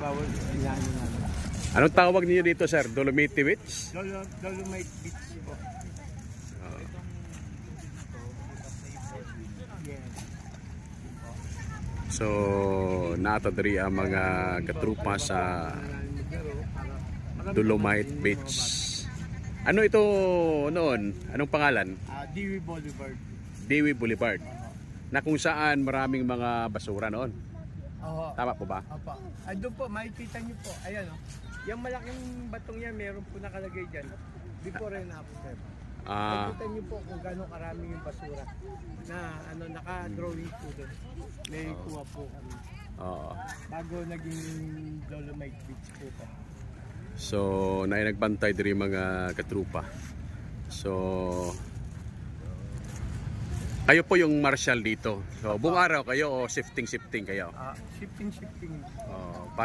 bawal inaano namin. Anong tawag niyo dito, sir? Dolomite Beach? Dolomite Beach po. Yes. So, nato diri ang mga katrupa sa Dolomite Beach. Ano ito noon? Anong pangalan? Dewey Boulevard. Dewey Boulevard. Na kung saan maraming mga basura noon. Oo. Tama po ba? Opo. Doon po, makikita niyo po. Ayan o. Yung malaking batong yan, meron po nakalagay dyan. Before and after. Makikita niyo po kung gaano karami yung basura. Na naka-drawing po doon. May kuha po kami. Oo. Bago naging Dolomite Beach po pa. So, nagbantay diri mga katrupa. So, kayo po yung marshal dito. So, buong araw kayo o shifting kayo? Shifting. Para